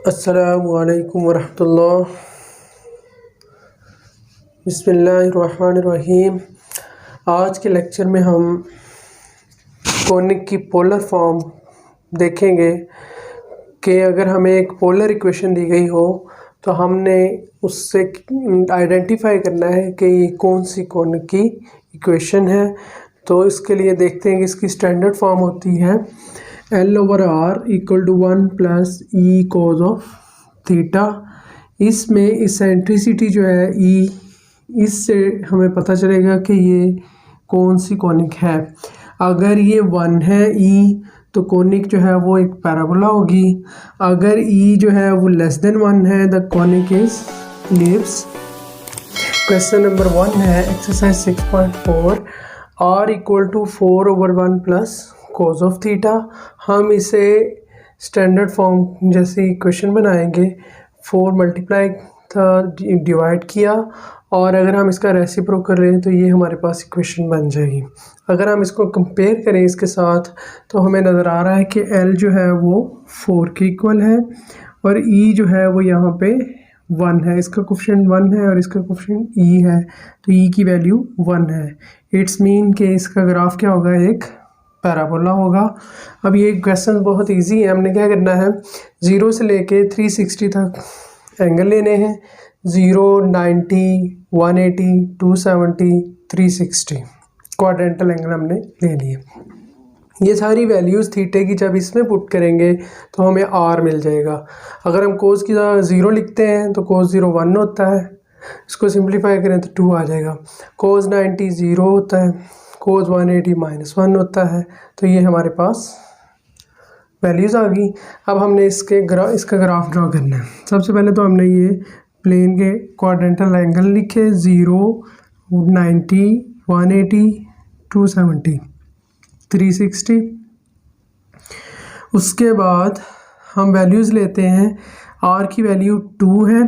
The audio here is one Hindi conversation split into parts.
अस्सलामुअलैकुम वरहमतुल्लाह। बिस्मिल्लाहिर्रहमानिर्रहीम। आज के लेक्चर में हम कोनिक की पोलर फॉर्म देखेंगे कि अगर हमें एक पोलर इक्वेशन दी गई हो तो हमने उससे आइडेंटिफाई करना है कि ये कौन सी कोनिक की इक्वेशन है। तो इसके लिए देखते हैं कि इसकी स्टैंडर्ड फॉर्म होती है L/R = 1 + E cos of theta. इसमें इसेंट्रिसिटी जो है E, इससे हमें पता चलेगा कि ये कौन सी कोनिक है। अगर ये 1 है E तो कोनिक जो है वो एक पैराबोला होगी। अगर E जो है वो <1 है the conic is ellipse. Question number 1 है exercise 6.4 R = 4/1 + cos of theta. हम इसे स्टैंडर्ड फॉर्म जैसे इक्वेशन बनाएंगे। 4 मल्टीप्लाई था, डिवाइड किया, और अगर हम इसका रेसिप्रोकल लें तो ये हमारे पास इक्वेशन बन जाएगी। अगर हम इसको कंपेयर करें इसके साथ तो हमें नज़र आ रहा है कि L जो है वो 4 के इक्वल है और E जो है वो यहाँ पे 1 है। इसका कोफिशिएंट 1 है और इसका कोफिशिएंट E है, तो E की वैल्यू 1 है। इट्स मीन कि इसका ग्राफ क्या होगा, एक पैराबोला होगा। अब ये क्वेश्चन बहुत इजी है। हमने क्या करना है, 0 से लेके 360 तक एंगल लेने हैं। 0, 90, 180, 270, 360 क्वाड्रेंटल एंगल हमने ले लिए। ये सारी वैल्यूज़ थीटे की जब इसमें पुट करेंगे तो हमें R मिल जाएगा। अगर हम कोस की 0 लिखते हैं तो कोस 0 1 होता है, इसको सिंप्लीफाई करें तो 2 आ जाएगा। कोस 90 0 होता है, कोस 180 -1 होता है। तो ये हमारे पास वैल्यूज़ आ गई। अब हमने इसका ग्राफ ड्रॉ करना है। सबसे पहले तो हमने ये प्लेन के क्वाड्रेंटल एंगल लिखे, 0, 90, 180, 270, 360। उसके बाद हम वैल्यूज़ लेते हैं। R की वैल्यू 2 है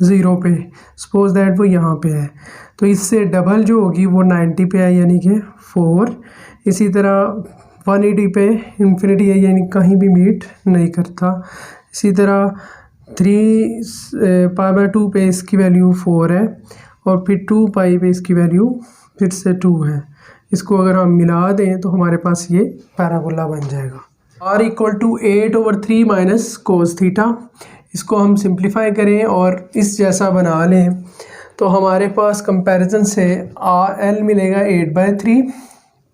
0 पे, सपोज दैट वो यहाँ पे है, तो इससे डबल जो होगी वो 90 पे है यानी कि 4। इसी तरह 180 पे इन्फिनिटी है यानी कहीं भी मीट नहीं करता। इसी तरह 3π/2 पे इसकी वैल्यू 4 है और फिर 2π पे इसकी वैल्यू फिर से 2 है। इसको अगर हम मिला दें तो हमारे पास ये पैराबोला बन जाएगा। R = 8/3 - cos theta. इसको हम सिंप्लीफाई करें और इस जैसा बना लें तो हमारे पास कंपैरिजन से L मिलेगा 8/3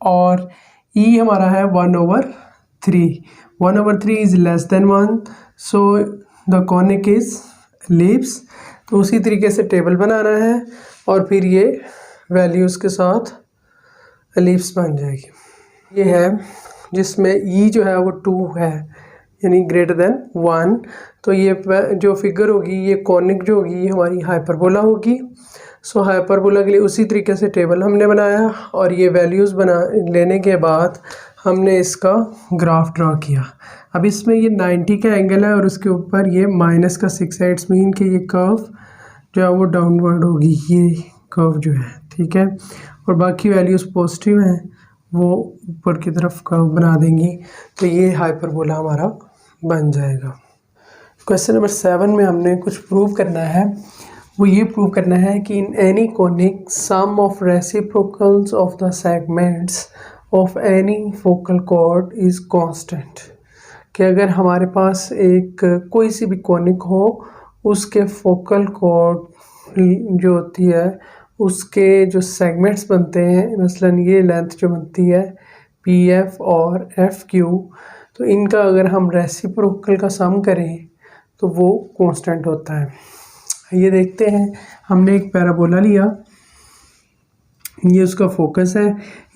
और E हमारा है 1/3। 1/3 is <1, so the conic is ellipse. तो उसी तरीके से टेबल बनाना है और फिर ये वैल्यूज़ के साथ इलिप्स बन जाएगी। ये है जिसमें E जो है वो 2 है यानी <1। तो ये जो फिगर होगी, ये कोनिक जो होगी, ये हमारी हाइपरबोला होगी। सो हाइपरबोला के लिए उसी तरीके से टेबल हमने बनाया और ये वैल्यूज़ लेने के बाद हमने इसका ग्राफ ड्रॉ किया। अब इसमें ये 90 का एंगल है और उसके ऊपर ये -6 है। इट्स मीन कि ये कर्व जो है वो डाउनवर्ड होगी, ये कर्व जो है, ठीक है। और बाकी वैल्यूज़ पॉजिटिव हैं, वो ऊपर की तरफ कर्व बना देंगी, तो ये हाइपरबोला हमारा बन जाएगा। क्वेश्चन नंबर 7 में हमने कुछ प्रूव करना है। वो ये प्रूव करना है कि in any conic sum of reciprocals of the segments of any focal chord is constant. कि अगर हमारे पास एक कोई सी भी कोनिक हो, उसके फोकल कॉर्ड जो होती है उसके जो सेगमेंट्स बनते हैं, मसलन ये लेंथ जो बनती है PF और FQ, तो इनका अगर हम रेसिप्रोकल का सम करें तो वो कांस्टेंट होता है। ये देखते हैं, हमने एक पैराबोला लिया, ये उसका फोकस है।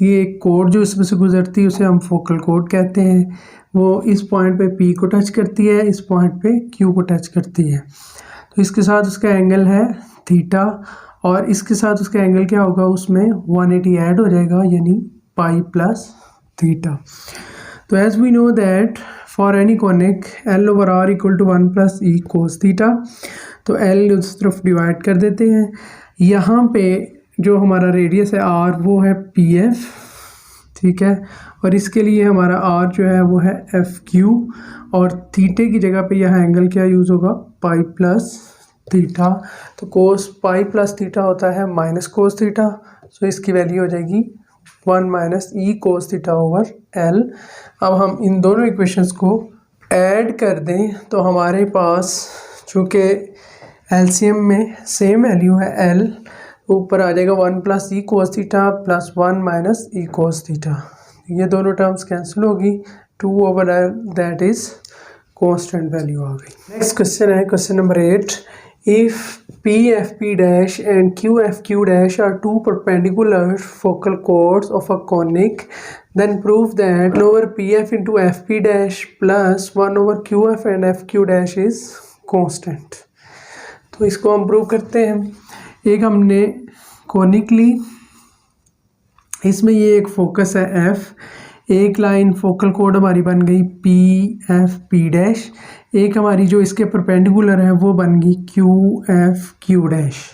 ये एक कोड जो इसमें से गुजरती है उसे हम फोकल कोड कहते हैं। वो इस पॉइंट पे P को टच करती है, इस पॉइंट पे Q को टच करती है। तो इसके साथ उसका एंगल है थीटा और इसके साथ उसका एंगल क्या होगा, उसमें 180 ऐड हो जाएगा यानी पाई प्लस थीटा। तो as we know that for any conic L/R = 1 + E cos theta. तो L उस तरफ डिवाइड कर देते हैं। यहाँ पे जो हमारा रेडियस है R वो है PF ठीक है। और इसके लिए हमारा आर जो है वो है एफ क्यू, और थीटे की जगह पे यहाँ एंगल क्या यूज़ होगा, पाई प्लस थीटा। तो कोस पाई प्लस थीटा होता है माइनस कोस थीटा, सो इसकी वैल्यू हो जाएगी 1 minus e cos theta over L. अब हम इन दोनों इक्वेशंस को ऐड कर दें तो हमारे पास चूँकि एलसीएम में सेम वैल्यू है एल, ऊपर आ जाएगा 1 प्लस ई cos theta plus 1 minus e cos theta. ये दोनों टर्म्स कैंसिल होगी, 2 over L that is constant value आ गई। नेक्स्ट क्वेश्चन है question number 8। If P F P dash and Q F Q dash are two perpendicular focal chords of a conic, then prove that 1 over pf into fp dash plus 1 over qf and fq dash is constant। तो इसको हम प्रूव करते हैं। एक हमने कॉनिक ली, इसमें ये एक फोकस है एफ, एक लाइन फोकल कोड हमारी बन गई पी एफ पी डैश, एक हमारी जो इसके परपेंडिकुलर है वो बन गई क्यू एफ क्यू डैश।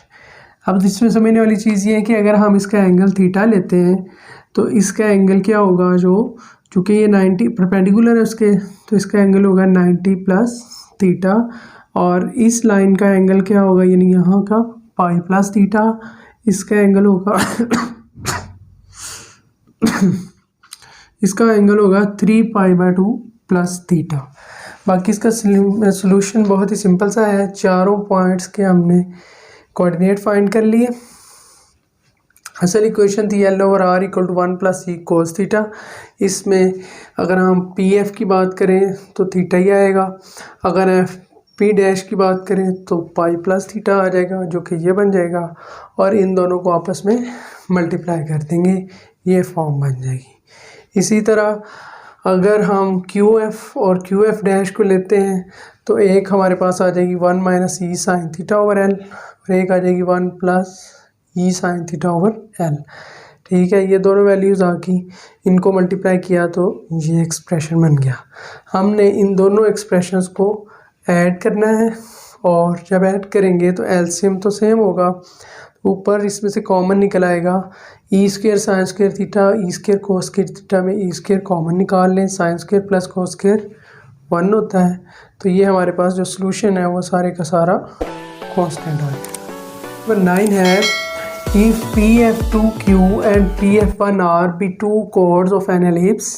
अब इसमें समझने वाली चीज़ ये है कि अगर हम इसका एंगल थीटा लेते हैं तो इसका एंगल क्या होगा, जो चूँकि ये 90 परपेंडिकुलर है उसके, तो इसका एंगल होगा 90 प्लस थीटा, और इस लाइन का एंगल क्या होगा, यानी यहाँ का पाई प्लस थीटा, इसका एंगल होगा इसका एंगल होगा 3 पाई बाय 2 प्लस थीटा। बाकी इसका सोल्यूशन बहुत ही सिंपल सा है, चारों पॉइंट्स के हमने कोऑर्डिनेट फाइंड कर लिए। असल इक्वेशन थी L over R equal to 1 plus E cos theta. इसमें अगर हम पी एफ की बात करें तो थीटा ही आएगा, अगर एफ पी डैश की बात करें तो पाई प्लस थीटा आ जाएगा, जो कि ये बन जाएगा, और इन दोनों को आपस में मल्टीप्लाई कर देंगे, ये फॉर्म बन जाएगी। इसी तरह अगर हम क्यू एफ और क्यू एफ डैश को लेते हैं तो एक हमारे पास आ जाएगी 1 माइनस ई साइन थीटा ओवर एल, और एक आ जाएगी 1 प्लस ई साइन थीटा ओवर एल। ठीक है, ये दोनों वैल्यूज़ आ गई, इनको मल्टीप्लाई किया तो ये एक्सप्रेशन बन गया। हमने इन दोनों एक्सप्रेशंस को ऐड करना है, और जब ऐड करेंगे तो एलसीएम तो सेम होगा, ऊपर इसमें से कॉमन निकल आएगा, E square sine square theta E square cos square theta में ई स्क्वायर कॉमन निकाल लें, sine square plus cos square 1 होता है। तो ये हमारे पास जो सोल्यूशन है वो सारे का सारा कांस्टेंट आ गया। नंबर 9 है if PF2Q and PF1R be two chords of an ellipse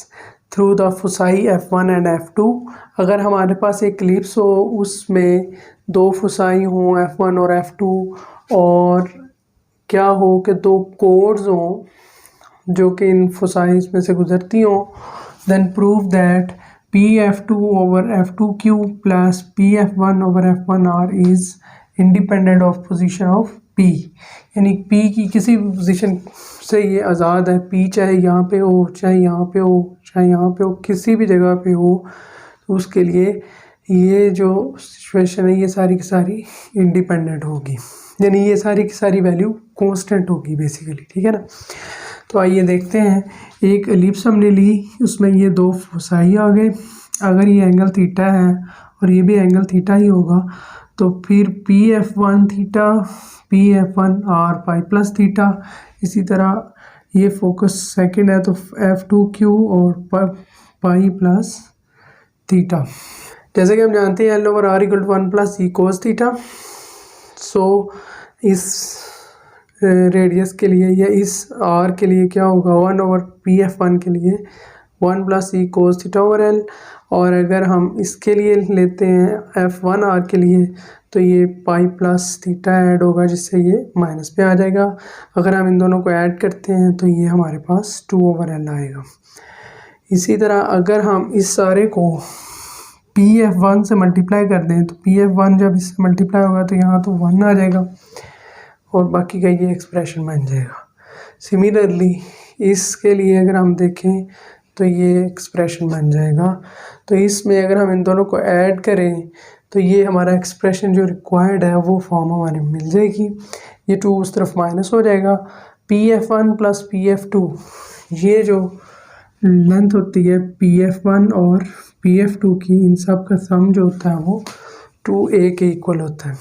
through the foci F1 and F2। अगर हमारे पास एक एलिप्स हो, उसमें दो फोसाई हों F1 और F2, और क्या हो कि दो कोड्स हों जो कि इन फोसाइज में से गुजरती हों, then prove that PF2 over F2Q plus PF1 over F1R is independent of position of P। यानी P की किसी पोजीशन से ये आज़ाद है, P चाहे यहाँ पे हो, चाहे यहाँ पे हो, चाहे यहाँ पे हो, किसी भी जगह पे हो, तो उसके लिए ये जो सिचुएशन है ये सारी की सारी इंडिपेंडेंट होगी, यानी ये सारी की सारी वैल्यू कांस्टेंट होगी बेसिकली। ठीक है ना। तो आइए देखते हैं, एक एलिप्स हमने ली, उसमें ये दो फोसाई आ गए, अगर ये एंगल थीटा है और ये भी एंगल थीटा ही होगा, तो फिर PF1 थीटा PF1R पाई प्लस थीटा। इसी तरह ये फोकस सेकंड है तो F2Q और पाई प्लस थीटा। जैसे कि हम जानते हैं L over R equal to 1 plus E cos theta. So इस रेडियस के लिए या इस R के लिए क्या होगा, 1 ओवर PF1 के लिए 1 प्लस ई कोस थीटा ओवर L, और अगर हम इसके लिए लेते हैं F1R के लिए तो ये पाई प्लस थीटा ऐड होगा, जिससे ये माइनस पे आ जाएगा। अगर हम इन दोनों को ऐड करते हैं तो ये हमारे पास 2 ओवर L आएगा। इसी तरह अगर हम इस सारे को PF1 से मल्टीप्लाई कर दें तो PF1 जब इससे मल्टीप्लाई होगा तो यहाँ तो 1 आ जाएगा, और बाकी का ये एक्सप्रेशन बन जाएगा। सिमिलरली इसके लिए अगर हम देखें तो ये एक्सप्रेशन बन जाएगा। तो इसमें अगर हम इन दोनों को ऐड करें तो ये हमारा एक्सप्रेशन जो रिक्वायर्ड है वो फॉर्म हमारे मिल जाएगी। ये 2 उस तरफ माइनस हो जाएगा, PF1 प्लस PF2, ये जो लेंथ होती है PF1 और PF2 की, इन सब का सम जो होता है वो 2a के इक्वल होता है।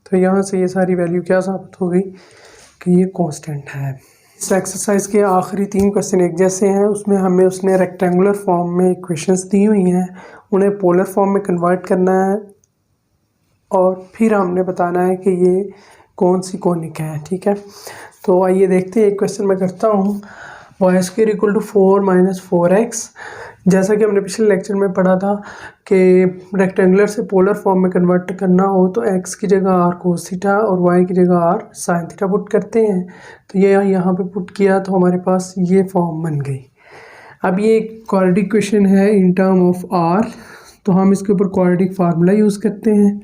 तो यहाँ से ये सारी वैल्यू क्या साबित हो गई कि ये कांस्टेंट है। इस एक्सरसाइज के आखिरी 3 क्वेश्चन एक जैसे हैं। उसमें हमें उसने रेक्टेंगुलर फॉर्म में इक्वेशंस दी हुई हैं, उन्हें पोलर फॉर्म में कन्वर्ट करना है और फिर हमने बताना है कि ये कौन सी कोनिक है। ठीक है, तो आइए देखते हैं। एक क्वेश्चन मैं करता हूँ, Y square equal to 4 minus 4x। जैसा कि हमने पिछले लेक्चर में पढ़ा था कि रेक्टेंगुलर से पोलर फॉर्म में कन्वर्ट करना हो तो x की जगह r कोस थीटा और y की जगह r साइन थीटा पुट करते हैं। तो ये यहाँ पे पुट किया तो हमारे पास ये फॉर्म बन गई। अब ये क्वाड्रेटिक इक्वेशन है इन टर्म ऑफ r, तो हम इसके ऊपर क्वाड्रेटिक फार्मूला यूज़ करते हैं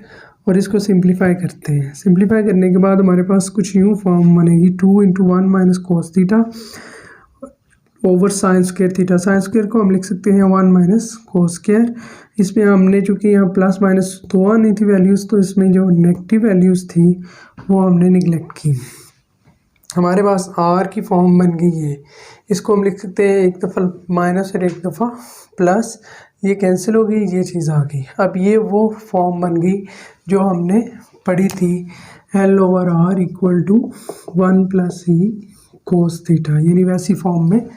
और इसको सिंप्लीफाई करते हैं। सिंप्लीफाई करने के बाद हमारे पास कुछ यूँ फॉर्म बनेगी, 2 × 1 minus cos theta over sine square theta. Sine square को हम लिख सकते हैं 1 माइनस कोस स्क्वायर। इसमें हमने चूँकि यहाँ प्लस माइनस दो आनी थी वैल्यूज़, तो इसमें जो नेगेटिव वैल्यूज़ थी वो हमने निगलेक्ट की। हमारे पास r की फॉर्म बन गई है। इसको हम लिख सकते हैं एक दफ़ा माइनस और एक दफ़ा प्लस, ये कैंसिल हो गई, ये चीज़ आ गई। अब ये वो फॉर्म बन गई जो हमने पढ़ी थी, L/r equal to 1 + e cos theta, यानी वैसी फॉर्म में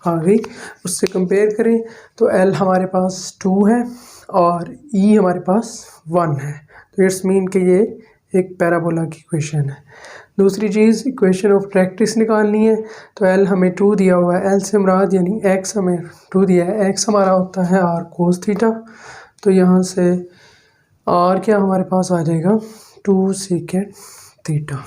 आ गई। उससे कंपेयर करें तो L हमारे पास 2 है और E हमारे पास 1 है, तो इट्स मीन कि ये एक पैराबोला की इक्वेशन है। दूसरी चीज़, इक्वेशन ऑफ ट्रैक्टिस निकालनी है तो L हमें 2 दिया हुआ है, L से मुराद यानी x हमें 2 दिया है, x हमारा होता है r कोस थीटा। तो यहाँ से r क्या हमारे पास आ जाएगा 2 सेकेंड थीटा।